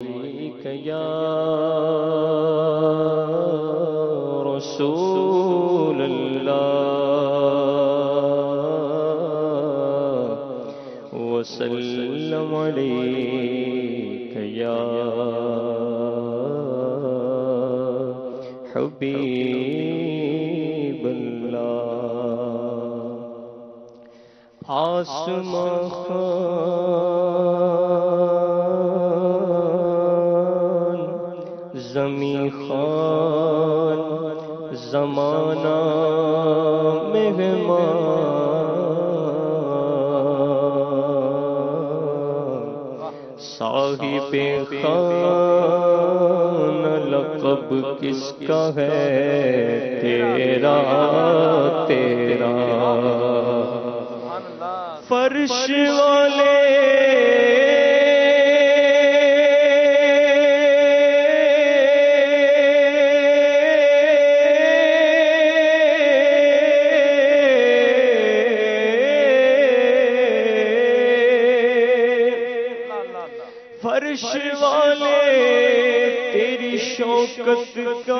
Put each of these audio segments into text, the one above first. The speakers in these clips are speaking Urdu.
عليك يا رسول الله وسلم عليك يا حبيب الله آسمان خان زمین خان زمانہ مہمان صاحب خان لقب کس کا ہے تیرا تیرا فرش والے فرش والے تیری شوکت کا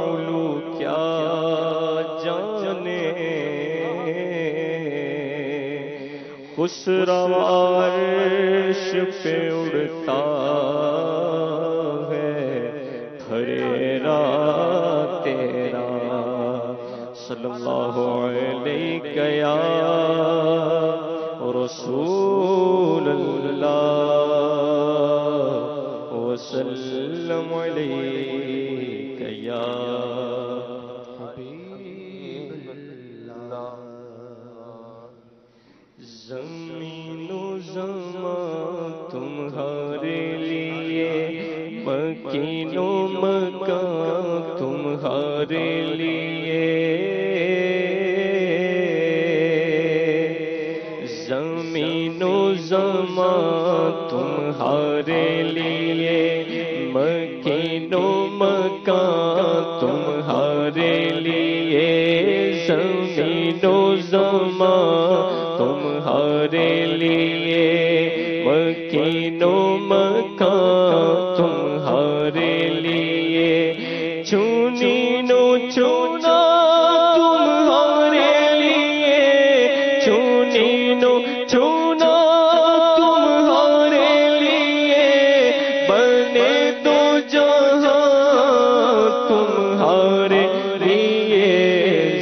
علو کیا جانے خسرو عرش پہ اڑتا ہے پھریرا تیرا صلی اللہ علیہ یا رسول اللہ وسلم علیک یا حبیب اللہ زمین و زمان تمہارے لیے مکین و مکان تمہارے لیے زمین و زمان تمہارے لیے مکین و مکان تمہارے لیے زمین و زمان تمہارے لیے مکین و مکان تمہارے لیے چنی نو چنا تمہارے لیے چنی نو چنا تمہارے لیے بنے دو جہاں تمہارے لیے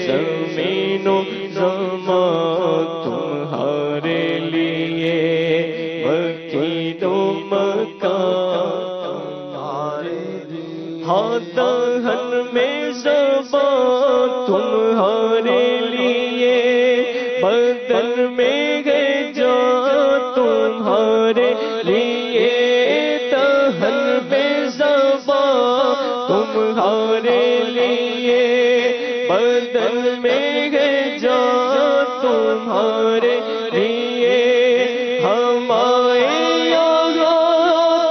زمین و زمان تمہارے لیے مکین و مکان تمہارے لیے ہاں دہن میں زبان تمہارے لیے بدن میں ہے جان تمہارے لیے دہن میں زبان تمہارے لیے بدن میں ہے جان تمہارے لیے ہم آئے یہاں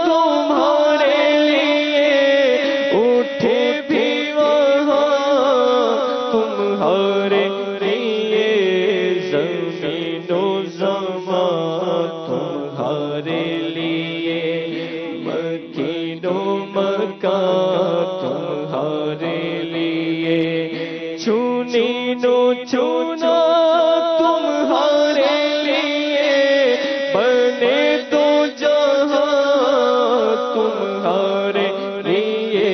تمہارے لیے اٹھے بھی وہاں تمہارے لیے زمین و زمان تمہارے لیے مکین و مکان تمہارے لیے چنی نو چنا تمہارے لیے بنے دو جہاں تمہارے لیے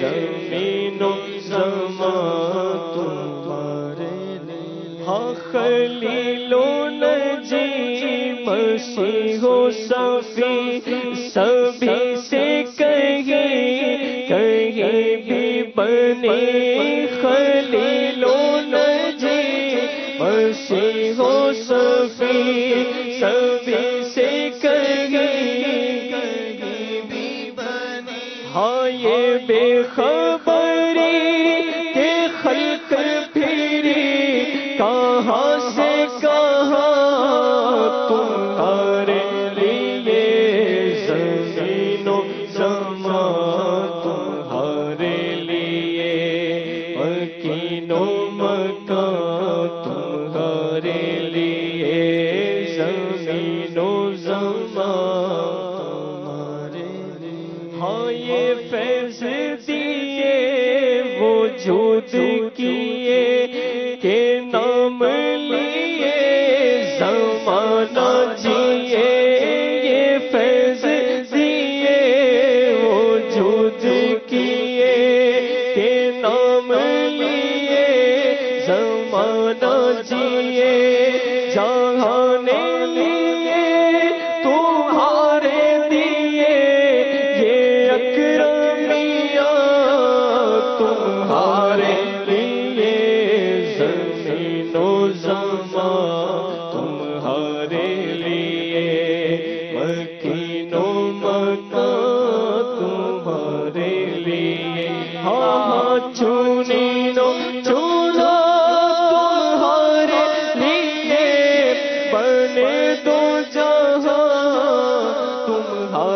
زمین و زمان تمہارے لیے ہاں خلیل و نجی مسیح و صفی سبھی سے کہیں بھی بنے خلیل و نجی مسیح و صفی سبھی سے کہیں بھی بنے ہاں یہ بے خبری کہ خلق پھری کہاں سے کہاں تمہارے لیے زمین و زمان تمہارے لیے مکین و مکان تمہارے لیے زمین و زمان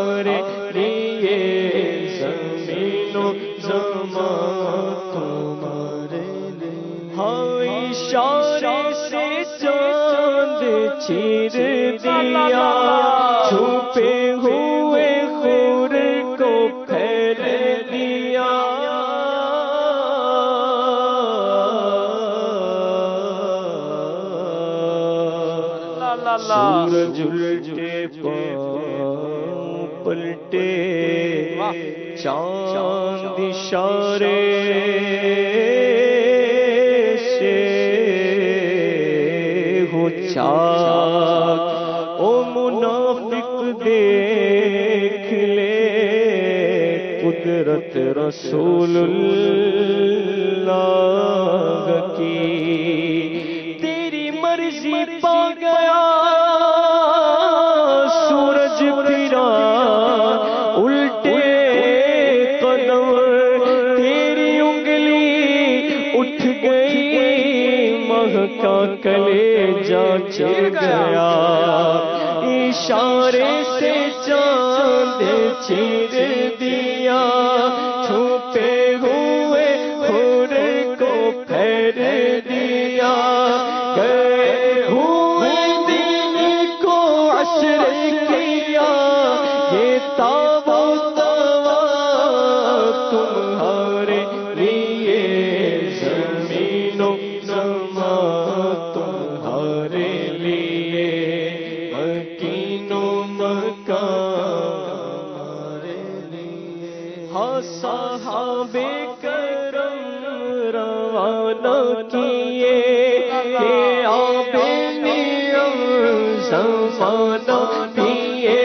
تمہارے لیے زمین و زمان تمہارے لیے ہاں اشارے سے چاند چیر دیا چھپے ہوئے خور کو پھیل دیا سورج الٹے پاؤں پلٹے چاند اشارے سے ہو چاک او منافق دیکھ لے قدرت رسول اللہ کی تیری مرضی پا گیا سورج پھرا الٹے قدم تیری انگلی اٹھ گئی مہکا کلیجہ چل گیا اشارے سے چاند چیر دیا چھپے ہوئے خور کو پھیر دیا گئے ہوئے دن کو عشر کیا یہ تاب و توا تمہارے لیے زمین و زمان تمہارے لیے مکین و مکان تمہارے لیے ہاں صحابہ کرم روانہ کیے کہ آب نعم زمانہ پیے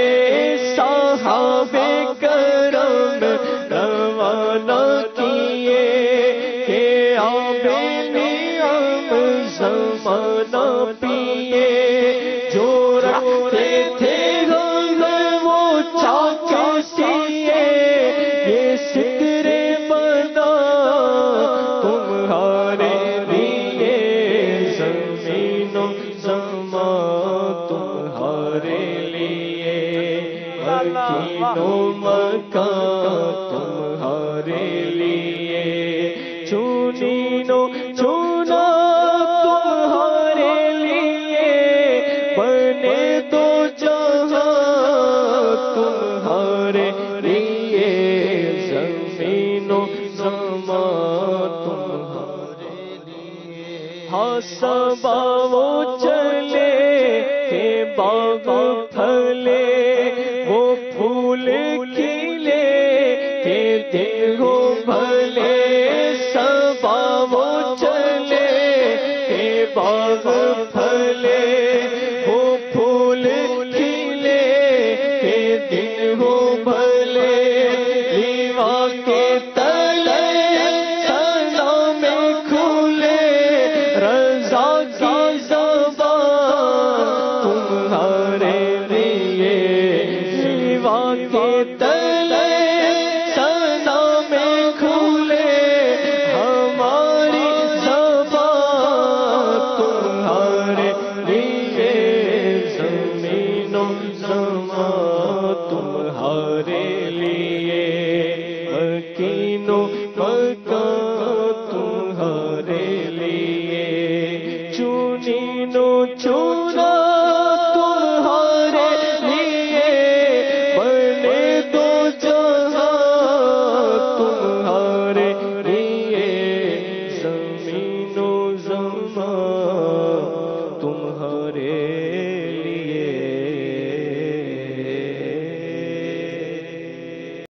صحابہ کرم روانہ کیے کہ آب نعم زمانہ پیے جو رکھتے تھے وہ چاک سیے یہ ستر بنا تمہارے لیے زمین و زمان تمہارے لیے مکین و مکان تمہارے لیے چنین و چنا تمہارے لیے بنے دو جہاں تمہارے لیے زمین و زمان تمہارے لیے ہاں صبا وہ چلے کہ باغ پھلے وہ پھول کھلے کہ دل ہو بھلے صبا وہ چلے کہ باغ پھلے وہ پھول کھلے کہ دل ہو بھلے لیوا کے تلے سلام کھلے رضا کی زبان تمہارے لیے لیوا کے تلے سلام کھلے ہماری زبان تمہارے لیے زمین و زمان تمہارے لیے مکین و مکان تمہارے لیے چنین و چنا تمہارے لیے بنے دو جہاں تمہارے لیے زمین و زمان